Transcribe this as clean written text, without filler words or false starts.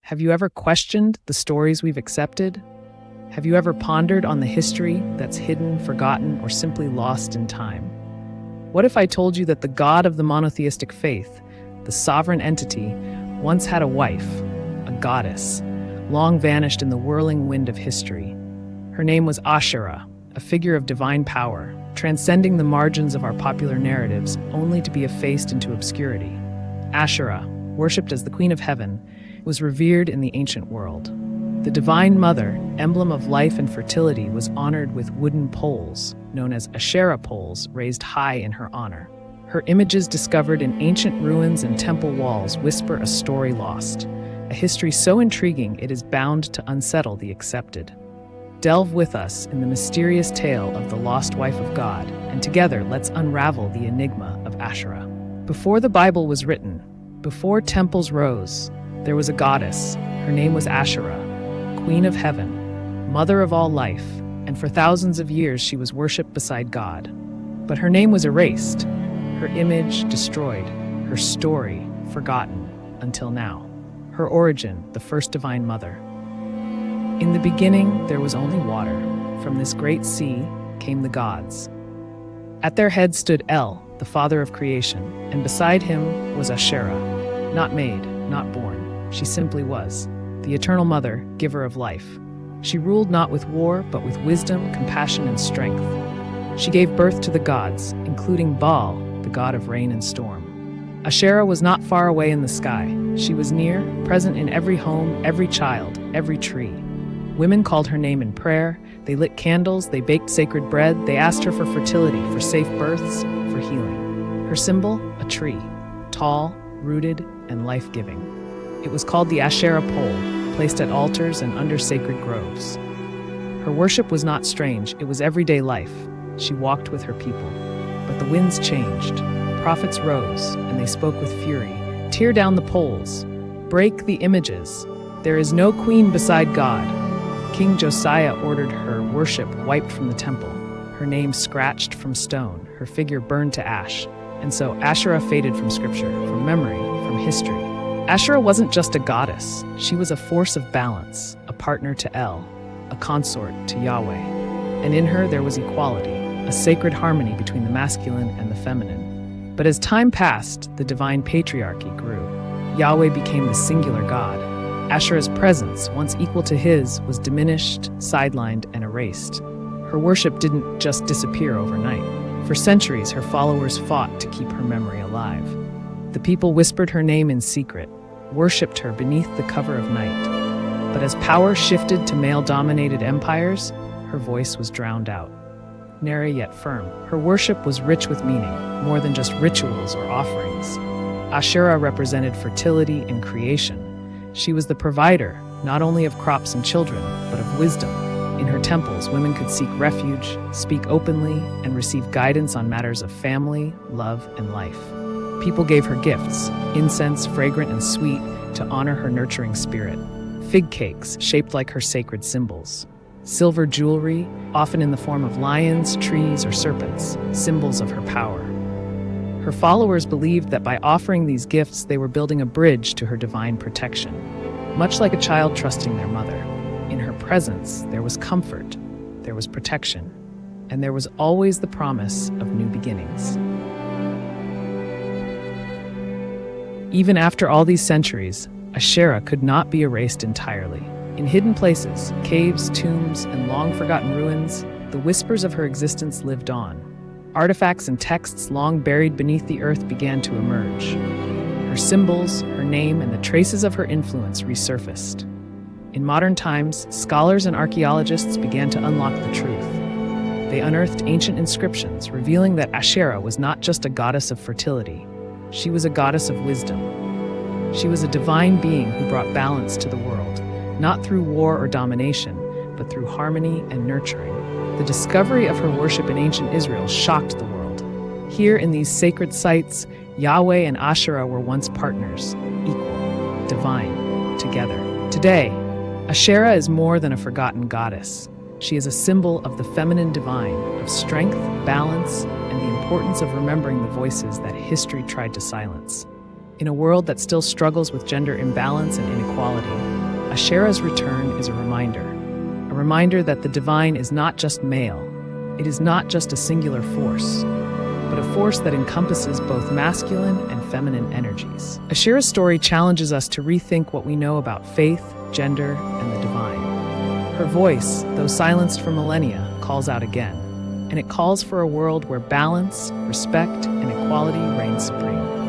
Have you ever questioned the stories we've accepted? Have you ever pondered on the history that's hidden, forgotten, or simply lost in time? What if I told you that the God of the monotheistic faith, the sovereign entity, once had a wife, a goddess, long vanished in the whirling wind of history? Her name was Asherah, a figure of divine power, transcending the margins of our popular narratives only to be effaced into obscurity. Asherah, worshipped as the Queen of Heaven, was revered in the ancient world. The Divine Mother, emblem of life and fertility, was honored with wooden poles, known as Asherah poles, raised high in her honor. Her images discovered in ancient ruins and temple walls whisper a story lost, a history so intriguing it is bound to unsettle the accepted. Delve with us in the mysterious tale of the lost wife of God, and together let's unravel the enigma of Asherah. Before the Bible was written, before temples rose, there was a goddess. Her name was Asherah, Queen of Heaven, Mother of all life, and for thousands of years she was worshipped beside God. But her name was erased, her image destroyed, her story forgotten until now. Her origin, the first Divine Mother. In the beginning, there was only water. From this great sea came the gods. At their head stood El, the father of creation, and beside him was Asherah, not made, not born. She simply was, the eternal mother, giver of life. She ruled not with war, but with wisdom, compassion, and strength. She gave birth to the gods, including Baal, the god of rain and storm. Asherah was not far away in the sky. She was near, present in every home, every child, every tree. Women called her name in prayer. They lit candles, they baked sacred bread, they asked her for fertility, for safe births, for healing. Her symbol, a tree, tall, rooted, and life-giving. It was called the Asherah pole, placed at altars and under sacred groves. Her worship was not strange, it was everyday life. She walked with her people. But the winds changed. Prophets rose, and they spoke with fury. Tear down the poles. Break the images. There is no queen beside God. King Josiah ordered her worship wiped from the temple, her name scratched from stone, her figure burned to ash. And so Asherah faded from scripture, from memory, from history. Asherah wasn't just a goddess. She was a force of balance, a partner to El, a consort to Yahweh. And in her there was equality, a sacred harmony between the masculine and the feminine. But as time passed, the divine patriarchy grew. Yahweh became the singular God. Asherah's presence, once equal to his, was diminished, sidelined, and erased. Her worship didn't just disappear overnight. For centuries, her followers fought to keep her memory alive. The people whispered her name in secret, worshipped her beneath the cover of night. But as power shifted to male-dominated empires, her voice was drowned out. Nary yet firm, her worship was rich with meaning, more than just rituals or offerings. Asherah represented fertility and creation. She was the provider, not only of crops and children, but of wisdom. In her temples, women could seek refuge, speak openly, and receive guidance on matters of family, love, and life. People gave her gifts, incense fragrant and sweet, to honor her nurturing spirit. Fig cakes, shaped like her sacred symbols. Silver jewelry, often in the form of lions, trees, or serpents, symbols of her power. Her followers believed that by offering these gifts, they were building a bridge to her divine protection. Much like a child trusting their mother, in her presence, there was comfort, there was protection, and there was always the promise of new beginnings. Even after all these centuries, Asherah could not be erased entirely. In hidden places, caves, tombs, and long-forgotten ruins, the whispers of her existence lived on. Artifacts and texts long buried beneath the earth began to emerge. Her symbols, her name, and the traces of her influence resurfaced. In modern times, scholars and archaeologists began to unlock the truth. They unearthed ancient inscriptions, revealing that Asherah was not just a goddess of fertility. She was a goddess of wisdom. She was a divine being who brought balance to the world, not through war or domination, but through harmony and nurturing. The discovery of her worship in ancient Israel shocked the world. Here in these sacred sites, Yahweh and Asherah were once partners, equal, divine, together. Today, Asherah is more than a forgotten goddess. She is a symbol of the feminine divine, of strength, balance, and the importance of remembering the voices that history tried to silence. In a world that still struggles with gender imbalance and inequality, Asherah's return is a reminder that the divine is not just male, it is not just a singular force, but a force that encompasses both masculine and feminine energies. Asherah's story challenges us to rethink what we know about faith, gender, and the divine. Her voice, though silenced for millennia, calls out again, and it calls for a world where balance, respect, and equality reign supreme.